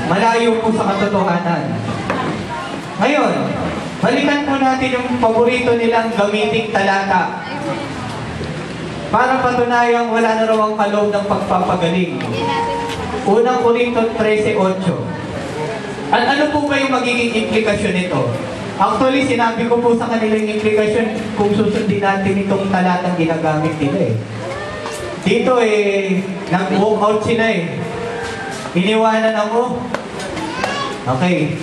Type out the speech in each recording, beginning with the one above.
malayo po sa katotohanan. Ngayon, balikan po natin yung paborito nilang gamiting talata para patunayang wala na raw ang kaloob ng pagpapagaling. Unang Korinto 13:8. At ano po ba yung magiging implikasyon nito? Actually, sinabi ko po sa kanila yung implikasyon kung susundin natin itong talatang ginagamit nila eh. Dito nag-walk out sila eh. Iniwanan ako. Okay.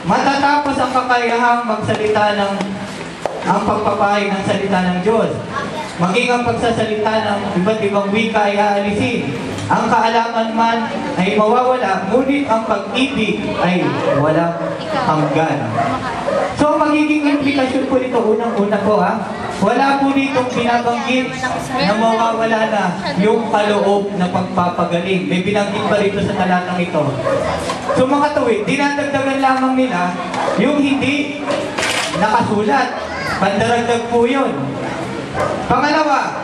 Matatapos ang kakayahang magsalita ang pagpapahay ng salita ng Diyos. Maging ang pagsasalita ng iba't ibang wika ay aalisin. Ang kaalaman man ay mawawala, ngunit ang pag-ibig ay walang hanggan. So, magiging implikasyon po nito, unang-una po wala po ditong binabanggit na mawawala na yung kaloob na pagpapagaling. May binanggit pa rito sa talatang ito. So, mga tuwid, dinadagdagan lamang nila yung hindi nakasulat. Pandaragdag po yun. Pangalawa,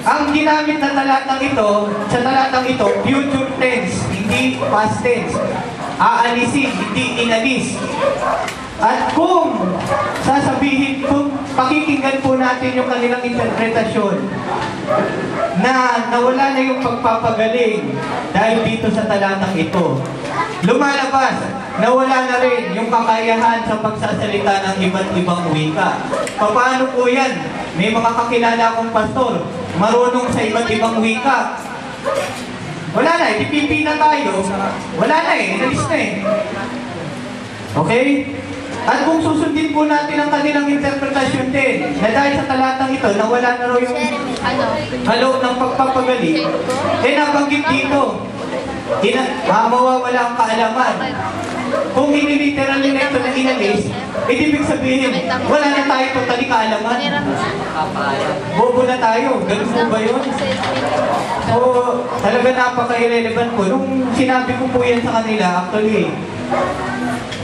ang ginamit na talatang ito, sa talatang ito, future tense, hindi past tense. Aalisin, hindi inalis. At kung sasabihin, kung pakikinggan po natin yung kanilang interpretasyon na nawala na yung pagpapagaling dahil dito sa talatang ito, lumalabas, nawala na rin yung kakayahan sa pagsasalita ng iba't ibang wika. Paano po yan? May mga kakilala akong pastor, marunong sa iba't ibang wika. Wala na, ipipipi na tayo. Wala na inalis na Okay? At kung susundin po natin ang kanilang interpretasyon din, na dahil sa talatang ito, nawala na raw yung kaloob ng pagpapagaling, nabanggit dito, mawawala ang kaalaman. Kung iniliteral nila ito na inalis, ibig sabihin, wala na tayo totally kaalaman. Bobo na tayo. Ganun po ba yun? So, talaga napaka-irrelevant po. Nung sinabi ko po yan sa kanila, actually,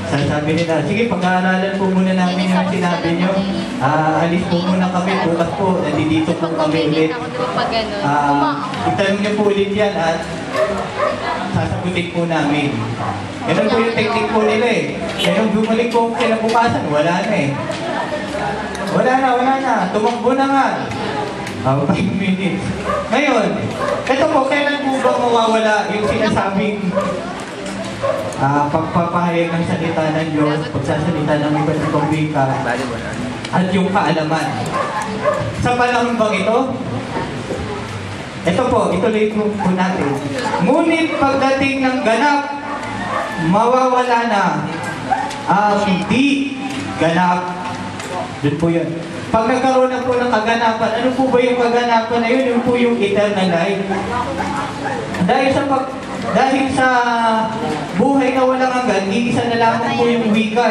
sasabi nila, sige, pag-aaralan po muna namin yung sinabi nyo. Alis po muna kami, bukas po, nandito po kami ulit. Itanong nyo po ulit yan at sasagutin po namin. Ganun po yung technique po nila Ganun bumalik po kinabukasan, wala na Wala na. Tumakbo na nga. 5 minutes. Ngayon, ito po, kailan po ba mawawala yung sinasabing pagpapahayag ng salita ng Diyos, pagsasalita ng iba't ibang wika, at yung kaalaman? Sa panahon bang ito? Ito po, ituloy po natin. Ngunit pagdating ng ganap, mawawala na ang hindi ganap. Doon po yun. Pag nagkaroon na po ng kaganapan, ano po ba yung kaganapan na yun? Yun po yung eternal life. Dahil sa buhay na walang hanggan, iisa na lamang po yung wika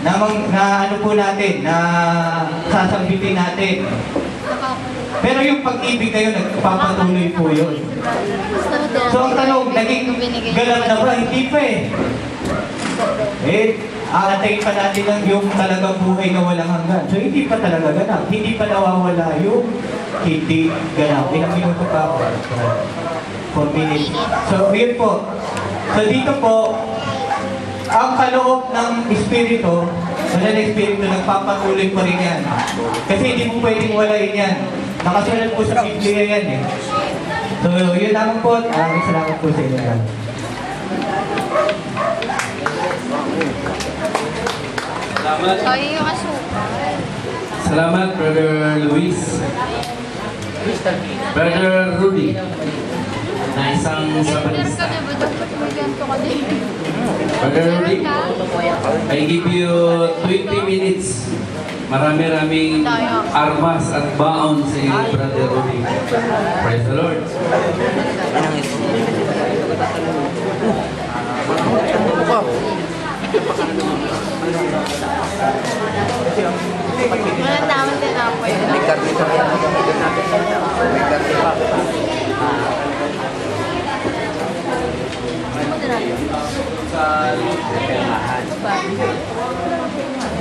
na ano po natin, na sasambitin natin. Pero yung pag-ibig na yun, nagpapatuloy po yun. So ang tanong, naging galap na ba? Hindi pa aantayin pa natin lang yung talagang buhay na walang hanggan. So hindi pa talaga ganap. Hindi pa nawawala yung hindi ganap. Ilang minuto pa ako? 4 minutes. So yun po. So dito po, ang kaloob ng Espiritu, wala na Espiritu, nagpapatuloy pa rin yan. Kasi hindi mo pwedeng walain yan. Nakasulat po sa Biblia yan So yun naman po. Salamat po sa inyo. Salamat. Salamat, Brother Luis. Brother Rudy. Na isang sabatista. Brother Rudy, I give you 20 minutes. Marami-raming armas at baon sa iyo, Brother Rudy. Praise the Lord. Walang tama din ako yun.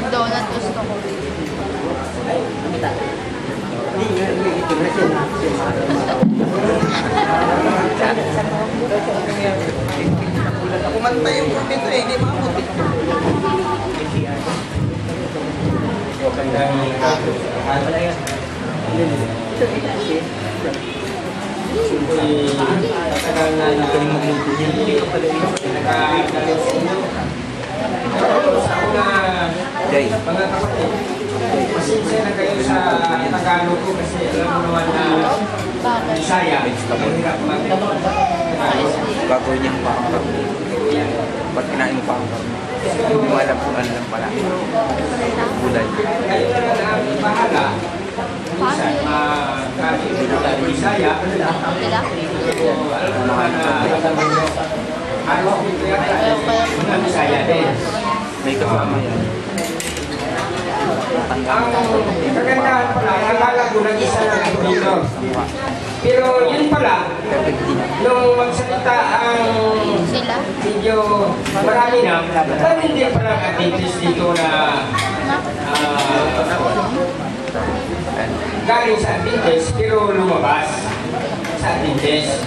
Donut gusto ko. Pantay yung dito eh, hindi maabot eh. Jay. Mga kapatid, pasensya na kayo sa Tagalog ko kasi alam mo naman na Bisaya, mahirap Gagawin niya pa ang karne. Ba't kinain mo pa ang karne? Hindi mo alam kung ano lang pala. Gulay. kayo na lang ang bahala. Minsan, kahit ng Bisaya, so, alam mo naman na halos dito yata ng Bisaya din. May kasama yan. Ang kagandahan pala, nagala ko nag-isa lang ako dito. Pero yun pala, nung magsalita ang Sila? medyo marami na, maraming din pala activities dito na galing sa Adventist pero lumabas sa Adventist.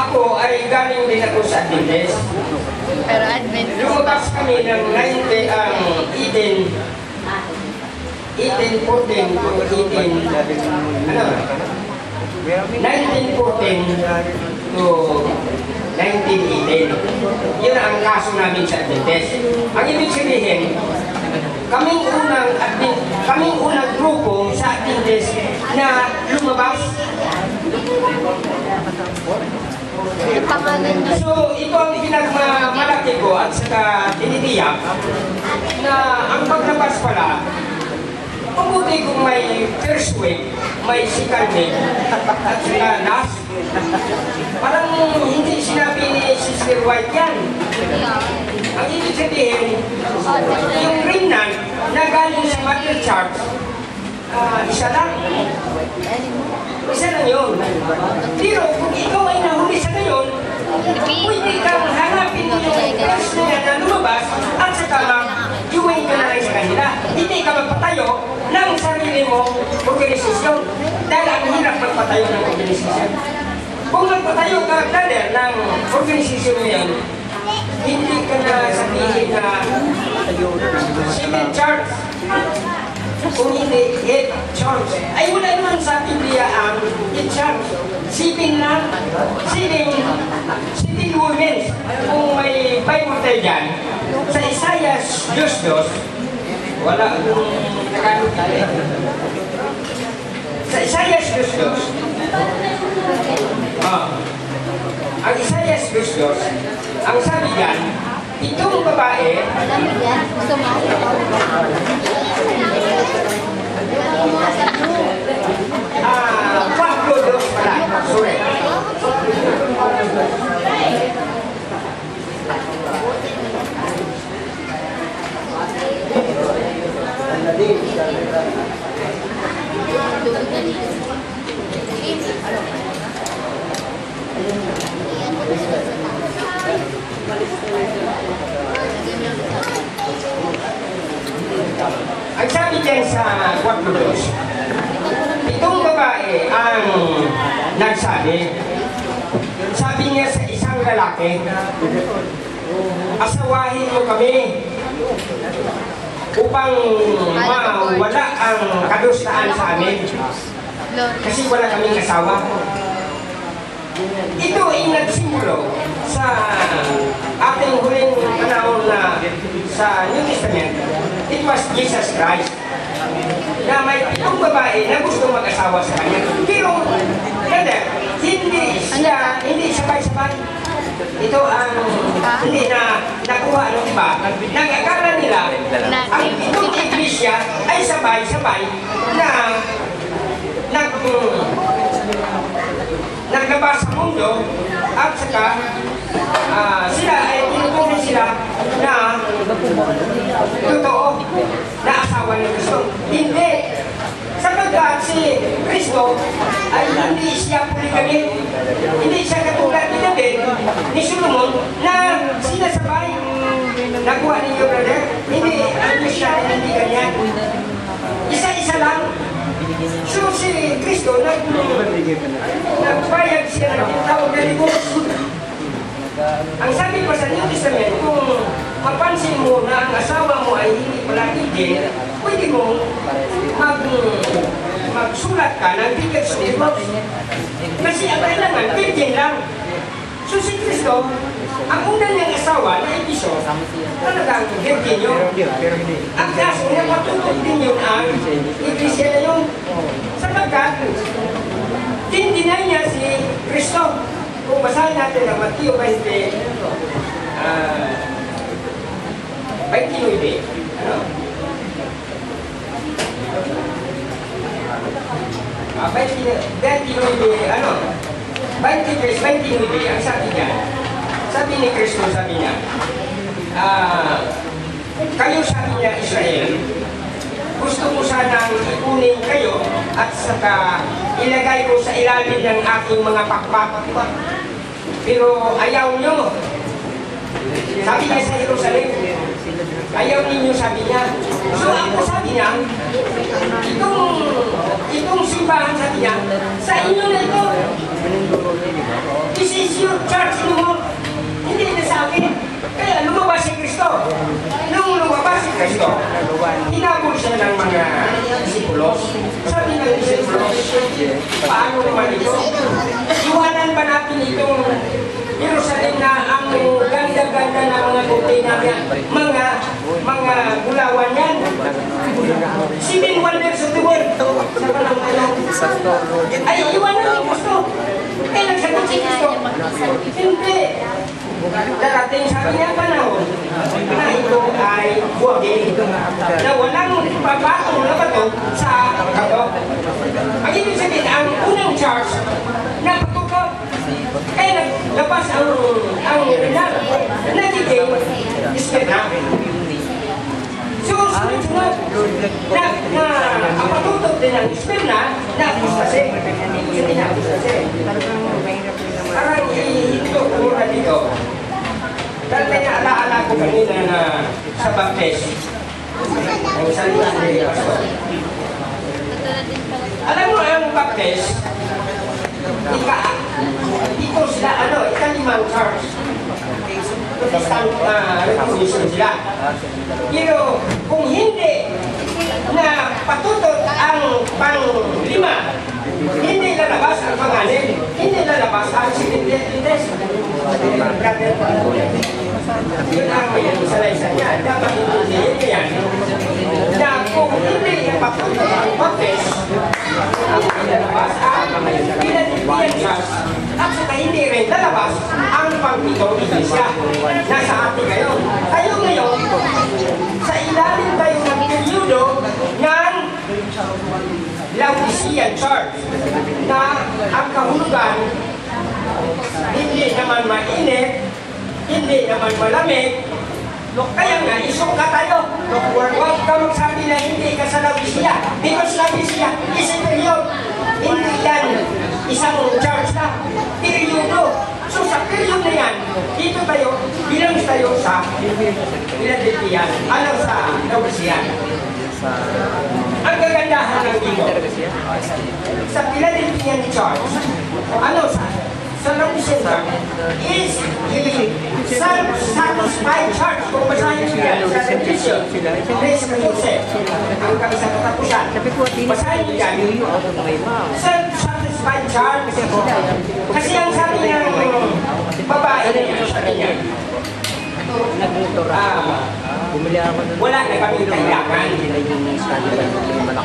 Ako ay galing din ako sa Adventist. Pero Adventist Lumabas kami ng 1814 to 1914 to 1918. Yun ang kaso namin sa Adventist. Ang ibig sabihin, kaming unang grupo sa Adventist na lumabas. yung pangalan niya. So, ito ang pinagmamalaki ko at saka tinitiyak na ang paglabas pala, mabuti kung may first week, may second week, at saka last. Parang hindi sinabi ni Sister White yan. Ang ibig sabihin, yung remnant na galing sa Mother Church, isa lang. Isa lang yun. Pero kung ikaw ay nahuli sa ngayon, pwede kang hanapin yung first na yan na lumabas at saka mag-join ka na lang sa kanila. Hindi ka magpatayo ng sarili mong organisasyon. Dahil ang hirap magpatayo ng organisasyon. Kung magpatayo ka, brother, ng organisasyon mo yan, hindi ka na sabihin na civil church. Kung hindi, head church. Ay wala naman sa Biblia ang head church. Sibing lang. Sibing women. Kung may Bible tayo dyan, sa Isaiah 2:2, wala akong Tagalog dito. Sa Isaiah 2:2, ang Isaiah 2:2, ang sabi dyan, itong babae, Alam mo yan? Gusto mo? Pablo dos pala, sorry. Ang sabi dyan sa 4:2, itong babae ang nagsabi. Sabi niya sa isang lalaki, asawahin mo kami upang mawala ang kadustaan sa amin kasi wala kaming asawa. Ito ay nagsimulo sa ating huling panahon na sa New Testament. It was Jesus Christ na may itong babae na gusto mag-asawa sa kanya. Pero, hindi sabay-sabay. Ito ang hindi na nakuha ng iba. Nag-akala nila, ang itong iglesia ay sabay-sabay na naglabas sa mundo at saka sila ay tinutunan sila na totoo na asawa ni Kristo. Hindi. Sapagkat si Kristo ay hindi siya poligami. Hindi siya katulad ni David, ni Solomon na sinasabay. Nakuha ninyo, brother? Hindi, ano siya, hindi ganyan. Isa-isa lang. So si Kristo, nagbayag siya ng tawag na libos. mo na ang asawa mo ay hindi pala virgin, pwede mo magsulat ka ng tickets divorce. Kasi ang kailangan, virgin lang. So si Kristo, ang una niyang asawa na Episo, talagang virgin yun. Ang kaso niya patutok din yun ang iglesia na yun. Sapagkat, dinay niya si Kristo. Kung basahin natin ang Mateo 20, 29, ano? 29, ano? 20 verse 29, ang sabi niya, sabi ni Kristo, sabi niya, kayo sabi niya Israel, gusto ko sanang ikunin kayo at saka ilagay ko sa ilalim ng aking mga pakpak. Pero ayaw nyo. Sabi niya sa Jerusalem, ayaw ninyo, sabi niya. So ako sabi niya, itong simbahan, sabi niya, sa inyo na ito. This is your church anymore. Hindi na sa akin. Kaya lumabas si Kristo. Nung lumabas si Kristo, hinabol siya ng mga disipulos. Sabi ng disipulos, paano naman ito? Iwanan ba natin itong Jerusalem na ang ganda-ganda na mga kontaina niya, mga gulawan yan? 7 wonders of the world. Sa panahon ay iwanan ni Kristo. Kaya nagsagot si Kristo, hindi. Darating sa kanyang panahon na ito ay buwagin na walang papatong na bato sa kato. Ang ibig sabihin, ang unang charge na patutok, kaya naglabas ang rinar, nagiging iskena. So, sunod-sunod, ang patutok din ng iskena na apostase. Hindi na apostase. Parang ito, muna dito. Dahil may naalaala ko kanina na sa baptist. Ang salita ni Pastor. Alam mo ang baptist, ito sila, ikalimang church. Protestant Reformation sila. Pero kung hindi na patutot ang pang-5, hindi lalabas ang pangalan, hindi lalabas ang Seventh-day yun ang salaysay niya. Dapat intindihin niya yan na kung hindi patutot ang baptist, hindi lalabas ang Philadelphian Church at saka hindi rin lalabas ang pang-pitong iglesia. Nasa atin ngayon. Tayo ngayon, sa ilalim tayo ng periodo ng Laodicean Church na ang kahulugan hindi naman mainit, hindi naman malamig. Kaya nga, isuka tayo. Huwag ka magsabi na hindi ka sa Laodicea. Because Laodicea is a period. Hindi yan isang church na. Periodo. So sa period na yan, dito tayo, bilang tayo sa Philadelphia, sa Laodicea. Ang kagandahan ng dito, sa Philadelphian Church, sa Laodicean Church, is self-satisfied church. Kung basahin nyo yan sa Revelation, Grace 14, ang kabisang katapusan. Basahin nyo yan, self-satisfied church. Kasi ang sabi ng babae niya, sabi niya, wala na kami kailangan.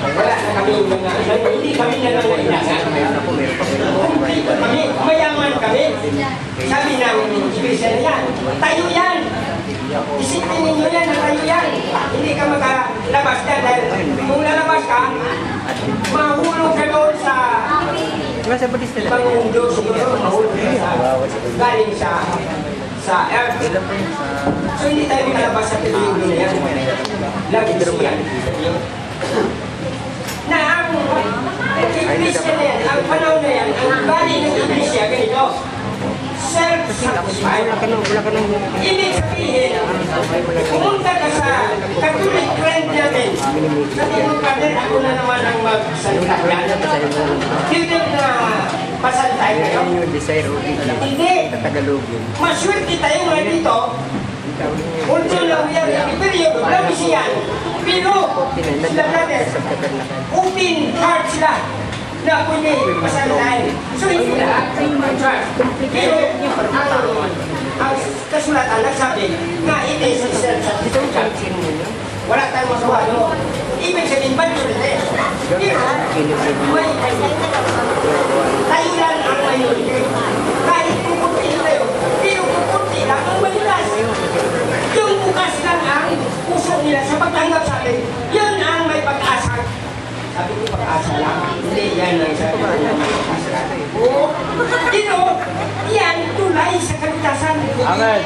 Wala na kami hindi kami na lang kailangan. Kami, mayaman kami. Sabi ng iglesia na yan, tayo yan. Isipin ninyo yan na tayo yan. Hindi ka makalabas ka dahil kung lalabas ka, mahulog ka doon sa ibang mundo siguro, mahulog ka sa galing sa earth. So hindi tayo makalabas sa peligro na yan. Laodicea. Na ang iglesia na yan, ang panahon na yan, ang galing ng iglesia, ganito. Self-satisfied. Ibig sabihin, pumunta ka sa Catholic friend natin. Sabihin mo ka din, ako na naman ang magsalita yan. Hindi na pasalitay kayo. Hindi. Maswerte tayo mga dito Although na we are in the period of Laodicean, pero sila brother, open heart sila na pwede masalain. So hindi lahat ang church. Pero ang kasulatan nagsabi na it is essential. Wala tayong masawa, no? Ibig sabihin, bad yun rin. Pero, may tayo lang ang minority. Kahit kukunti tayo, pero kukunti lang ang malulas. Yung bukas lang ang puso nila sa pagtanggap sa atin, yun ang may pag-asa. Sabi ko pag-asa lang, hindi yan ang sabi ko pag-asa. Oo, pero yan tulay sa kaligtasan. Amen.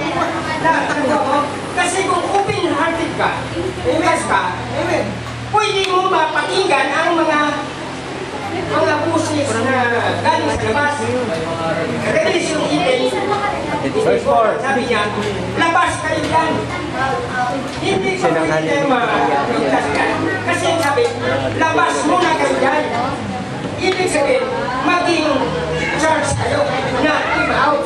Kasi kung open-hearted ka, iwas ka, pwede mo mapakinggan ang mga busis na galing sa labas. Revelation 8, sabi niya, labas kayo dyan. Hindi ko pwede ma-ligtas ka. Kasi ang sabi, labas muna kayo dyan. Ibig sabihin, maging church kayo na keep out.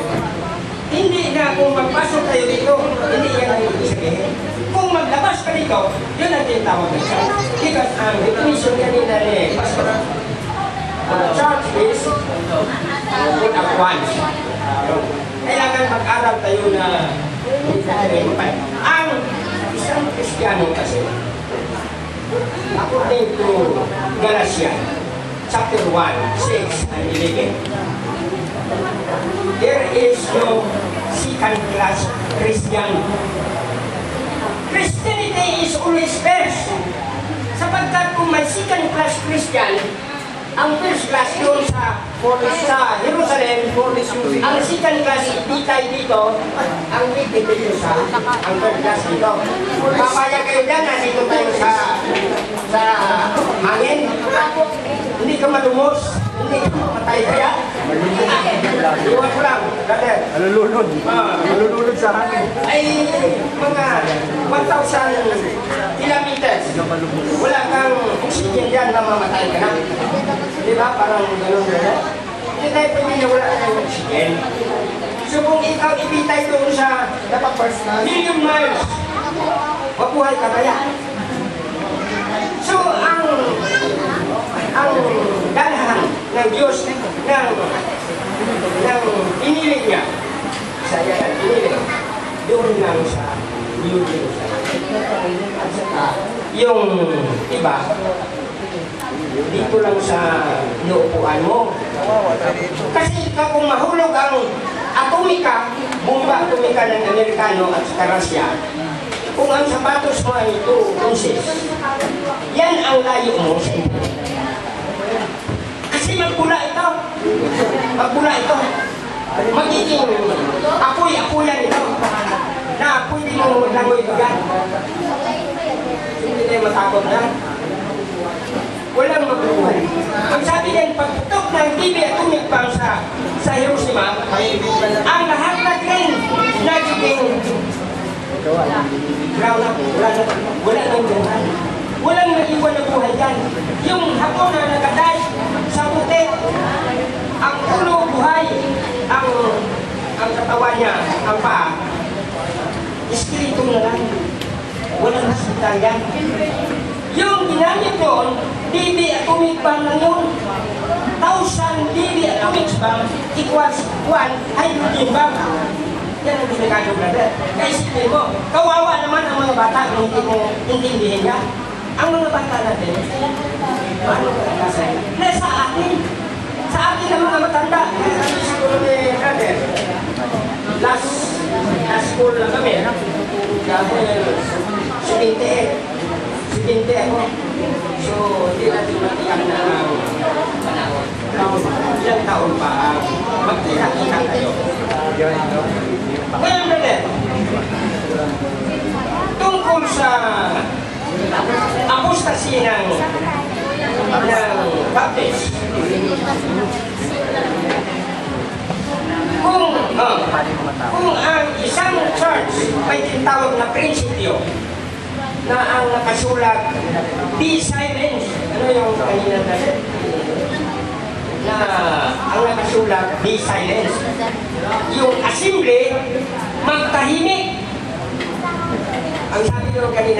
Hindi na kung magpasok kayo dito, hindi yan ang ibig sabihin. Kung maglabas ka dito, yun ang tinatawag na church. Because ang definition kanina ni Pastor, church is put up once. Kailangan mag-aral tayo na ang isang Kristiyano kasi, according to Galatia, chapter 1, 6 and 11, there is no second-class Christian. Christianity is always first. Sapagkat kung may second-class Christian, ang first class doon sa Jerusalem, ang second class itay dito, ang itay dito sa ang third class dito. Papayag kayo dyan, nandito tayo sa hangin. Hindi ka malumos, hindi ka matay kaya. Iwan ko lang, brother. Malulunod sa hangin. Ay mga 1,000 kilometers. Wala kang oxygen dyan na mamatay ka na. Di ba? Parang gano'n brother. Hindi tayo pwede na wala kang oxygen. So kung ikaw ibitay doon sa million miles, mabuhay ka kaya. So ang dalahan ng Diyos ng inilig niya, saya at inilig, doon lang sa New Jerusalem. At saka yung iba, dito lang sa inuupuan mo. Kasi kung mahulog ang atomika, bomba atomika ng Amerikano at saka Russia, kung ang sapatos mo ay 2 ounces, yan ang layo mo sa ito. Kasi magbula ito. Magbula ito. Magiging apoy-apoyan ito. Na pwede mo langoy bagan. Hindi tayo matakot na. Walang magbuhay. Ang sabi din, pagputok ng TV atomic bomb sa Hiroshima, ang lahat na train nagiging ground up. Wala nang buhay. Walang naiwan na buhay dyan. Yung hapon na nagaday sa puti, ang ulo buhay, ang katawan niya, ang paa, espiritu na lang. Walang hospital yan. Yung ginamit doon, DB atomic bomb lang yun. 1,000 DB atomic bomb equals 1 hydrogen bomb. Yan ang ginagano, brother. Kaya isipin mo, kawawa naman ang mga bata kung hindi mo intindihin ka. Ang mga bata natin, paano ka kasay? Nasa atin. Sa atin ang mga matanda. Sabi siguro ni brother, last school lang kami. Dahil 70 ako. So, hindi natin matiyak na panahon. Ilang taon pa magkita-kita tayo. Ngayon, brother, tungkol sa apostasy ng Baptist. Kung ang isang church may tinatawag na prinsipyo na ang nakasulat, be silent. Ano yung kanina natin? Na ang nakasulat, be silent. Yung assembly, magtahimik.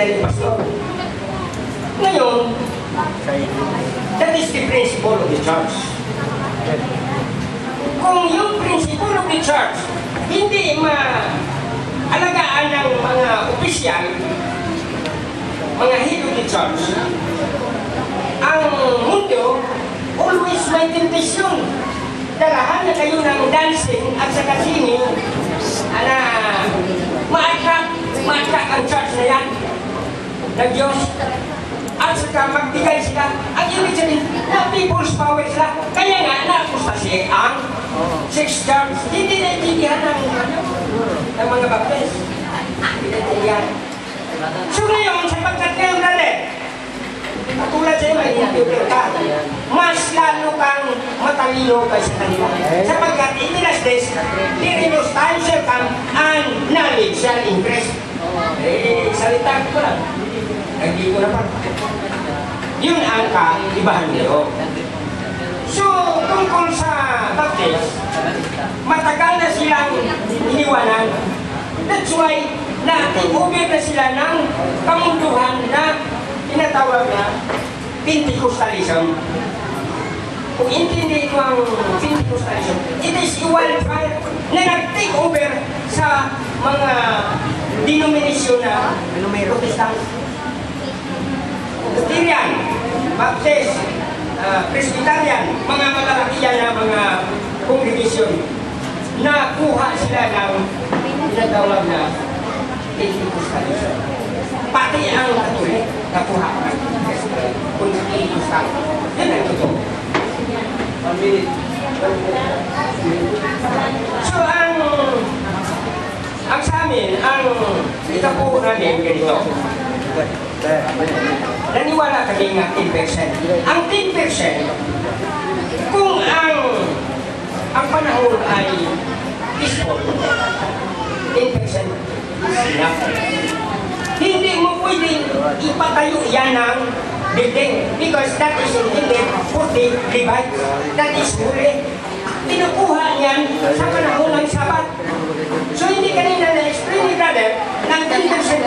ni Pastor. Ngayon, that is the principle of the church. Kung yung principle of the church hindi maalagaan ng mga opisyal, mga head of the church, ang mundo always may temptation. Dalahan na kayo ng dancing at saka singing na ma-attract ang church na yan ng Diyos. At saka magbigay sila. Ang ibig sabihin na people's power sila. Kaya nga na-apostasiya ang six church. Hindi naintindihan ng mga baptist. Hindi naintindihan. So ngayon, sapagkat kayo brother, katulad sa'yo may computer ka, mas lalo kang matalino kaysa kanila. Sapagkat in the last days, during those times shall come and knowledge shall increase. Salita ko lang. Hindi ko na pa. Yun ang kaibahan nito. So, tungkol sa Baptist, matagal na silang iniwanan. That's why, na-over na sila ng kamunduhan na tinatawag na Pentecostalism. Kung intindi ko ang Pentecostalism, it is a wildfire na nag-take over sa mga denominasyon na Protestant. Presbyterian, Baptist, Presbyterian, mga malalaki yan na mga congregation na kuha sila ng tinatawag na Pentecostalism. Pati ang Katolik nakuha ng Pentecostal. Yan ang totoo. So ang sa amin, ang itapo namin ganito. Naniwala kami nga 10%. Ang 10%, kung ang panahon ay peaceful, 10% is enough. Hindi mo pwedeng ipatayo yan ng building because that is intended for the Levite. That is holy. Pinukuha niyan sa panahon ng Sabat. So hindi kanina na-explain ni brother ng 10%.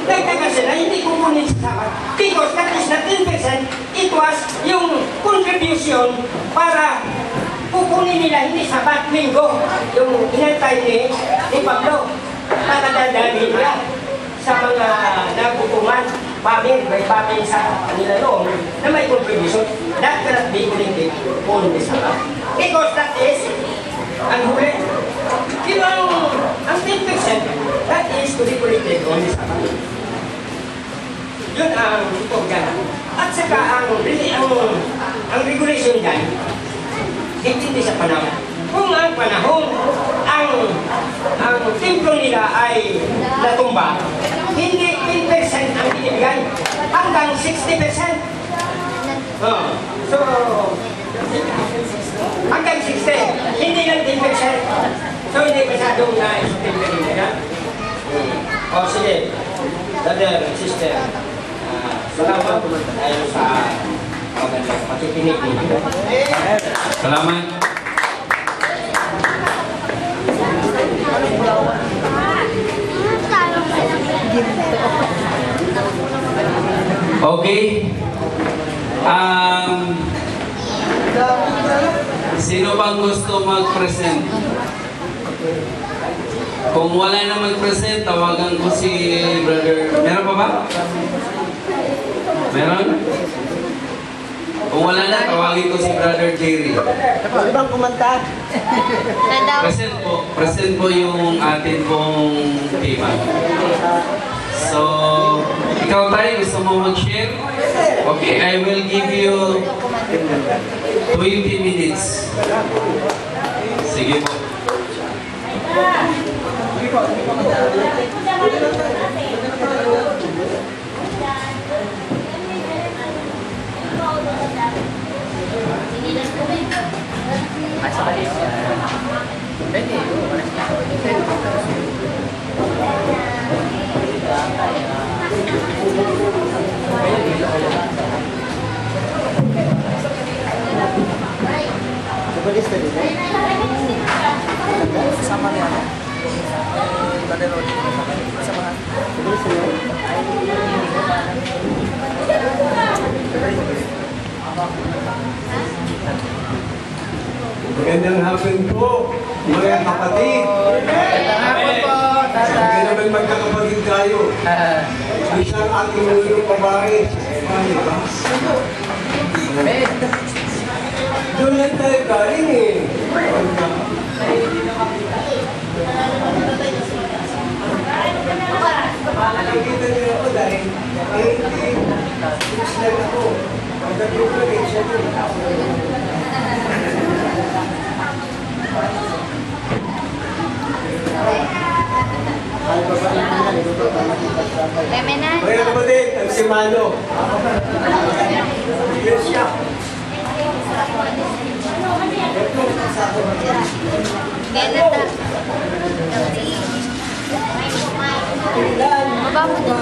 Nagtagal sila, hindi kukunin sa Sabat. Because that is not 10%, it was yung contribution para kukunin nila hindi Sabat, Linggo. Yung inantay ni Pablo. Para dadalhin nila sa mga nagutuman. May pamin sa kanila noon na may contribution. That cannot be collected on the Sabat. Because that is ang huli. Pero ang 10%, that is to be collected on the Sabat. Yun ang ito dyan. At saka ang regulation dyan, hindi sa panahon. Kung ang panahon, ang templo nila ay natumba, hindi 10% ang binibigay, hanggang 60%. So, hanggang 60%, hindi lang 10%. So, hindi masyadong na-explain nila. O, sige, brother, sister, salamat tayo sa magandang pakikinig ninyo. Salamat. Okay. Sino bang gusto mag-present? Kung wala na mag-present, tawagan ko si brother. Meron pa ba? Meron? Kung wala na, tawagin ko si brother Jerry. Pwede bang kumanta? Present po yung atin pong tema. So, ikaw tayo, gusto mo mag-share? Okay, I will give you 20 minutes. Sige po. Sama niya. Brother Roddy. Sama. Magandang hapon po, mga kapatid. Sabi naman magkakapatid tayo. Isang ating nulong babae. Ano ba? Doon lang tayo galing eh. Nakikita niyo ako dahil tips lang ako. Pagdating ko rin siya doon. Lemenan. Mga kapatid, ang si Mano. Yes, siya. Ganata. Baba mo din.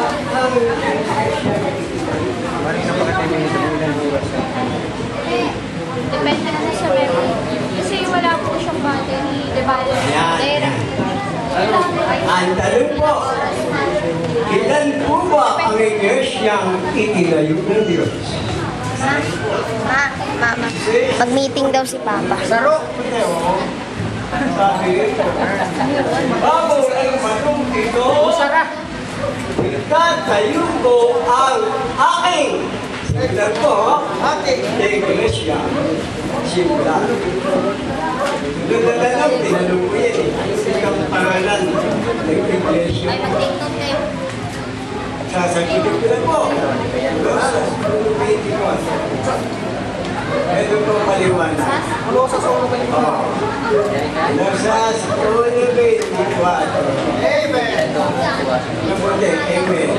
Depende na sa memory. Kasi wala po siyang battery. Diba? Direct. Ang tanong po, ilan po ba ang iglesiang itinayo ng Diyos? Mama. Mag-meeting daw si Papa. Saro! Sabi ito, bago ang matong ito, itatayo ko ang aking simulan ko, ating iglesia. Simulan. Nagdadalang, tinanong ko yan eh. Ang pangalan ng iglesia. Ay, mag-take note kayo. Sasagutin ko na po. Verses 21. Ito po maliwanag. Verses 24. Amen. Mabuti, amen.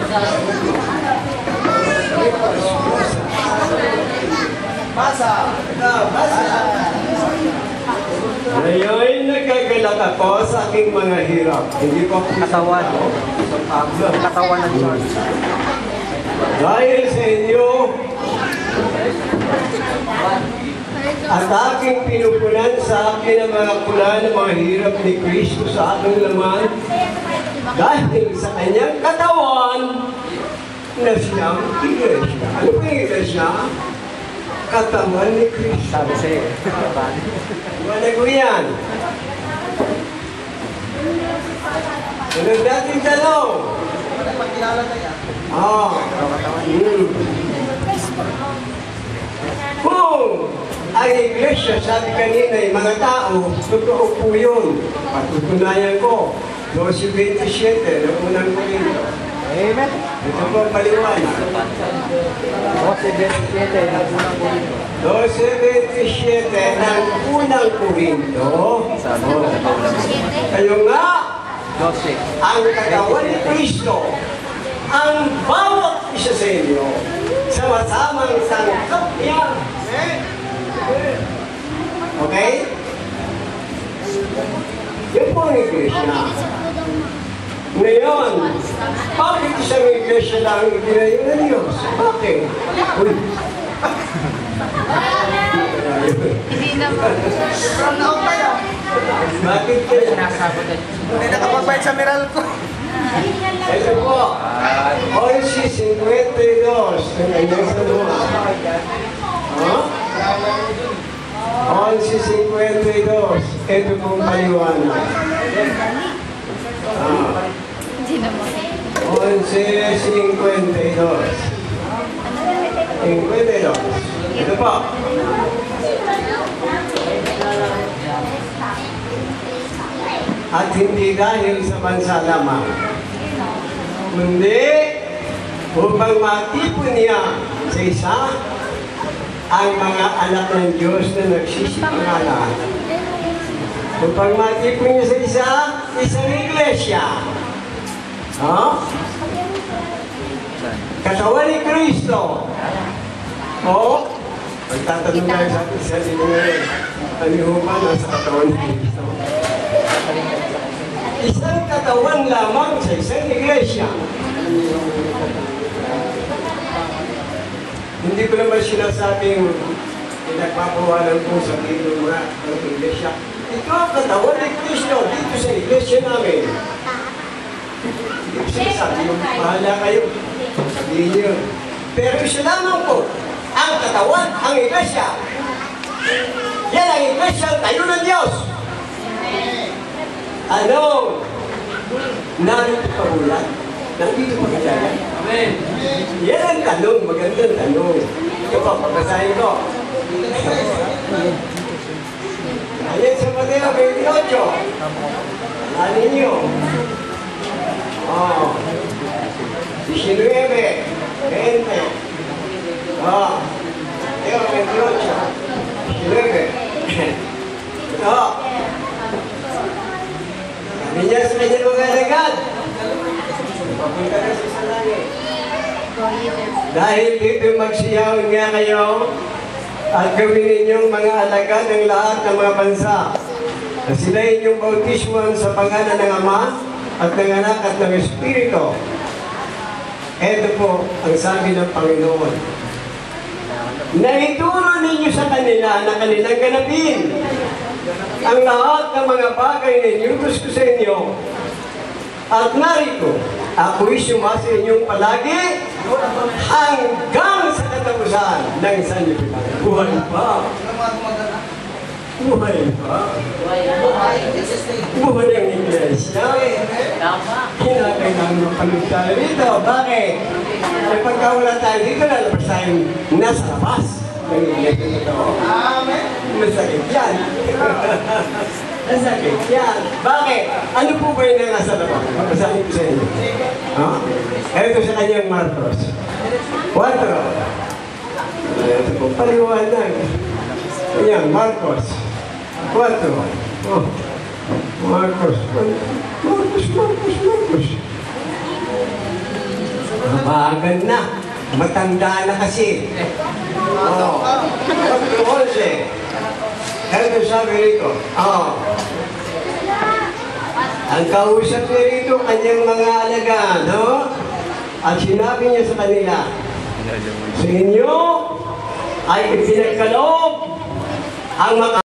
Basa. Basa. Ngayon, nagkagalak ako sa aking mga hirap. Hindi ko katawan. Katawan ng Diyos. Dahil sa inyo, at aking pinupunan sa akin ang mga pula ng mga hirap ni Kristo sa aking laman, dahil sa kanyang katawan na siyang iglesia. Ano ba yung iglesia? Katawan ni Kristo. Sabi sa'yo. Wala ko yan. Sunod natin tanong. Pagkilala na yan. Kung ang iglesia, sabi kanina, mga tao, totoo po yun. Patutunayan ko. 12:27 ng unang Korinto. Amen. Ito po ang paliwanag. 12:27 ng unang Korinto. 12:27 ng unang Korinto. Kayo nga, ang katawan ni Kristo, ang bawat isa sa inyo, sama-samang sangkap niya. Okay? Yan po ang iglesia. Ngayon, bakit isang iglesia lang itinayo ng Diyos? Bakit? Uy. Hindi naman. Bakit kayo? Hindi nakapagbayad sa Meralco. Ito po, 11:52 ng kanyang salwa. Huh? 11:52. Ito pong paliwanag. Hindi naman. 11:52. 52. Ito po. At hindi dahil sa bansa lamang, kundi upang matipon niya sa isa ang mga anak ng Diyos na nagsisipangalan. Upang matipon niya sa isa, isang iglesia. Katawan ni Kristo. O, magtatanong tayo sa isa nyo ngayon. Ano yung ba nasa katawan ni Kristo? Isang katawan lamang sa isang iglesia. Hindi ko naman sinasabing pinagpapawalan po sa dito mga ng iglesia. Ito ang katawan ni Kristo dito sa iglesia namin. Hindi ko sinasabi yung bahala kayo. Sabihin niyo. Pero isa lamang po ang katawan, ang iglesia. Yan ang iglesia, tayo ng Diyos. Ano? Narito pa ulan? Nandito pa kaya? Amen. Yan ang tanong, magandang tanong. Ito pa, pagkasahin ko. Ayan sa Mateo 28. Ano ninyo? Oh. 19, 20. Oh. Mateo 28. 19. Oh. Sabi niya sa kanya mga alagad. Papunta na sa langit. Dahil dito magsiyaw nga kayo at gawin ninyong mga alagad ng lahat ng mga bansa na sila inyong bautismuhan sa pangalan ng Ama at ng Anak at ng Espiritu. Ito po ang sabi ng Panginoon. Naituro ninyo sa kanila na kanilang ganapin ang lahat ng mga bagay na inyutos ko sa inyo. At narito, ako'y sumasa inyong palagi hanggang sa katapusan ng sanlibutan. Buhay pa. Buhay pa. Buhay ang iglesia. Kinakailangan mapanood tayo dito. Bakit? Ay pagka wala tayo dito, lalabas tayo nasa labas ng iglesia nito. Masakit yan. Masakit yan. Bakit? Ano po ba yung nasa labas? Mapasahin ko sa inyo. Ito sa kanyang Marcos. 4. Ito po, paliwanag. Ayan, Marcos. 4. Oh. Marcos. Mabagal na. Matanda na kasi. Oh. 11. Ito sabi rito. Oh. Ang kausap niya rito, kanyang mga alagad, no? At sinabi niya sa kanila, sa inyo ay ipinagkaloob ang mga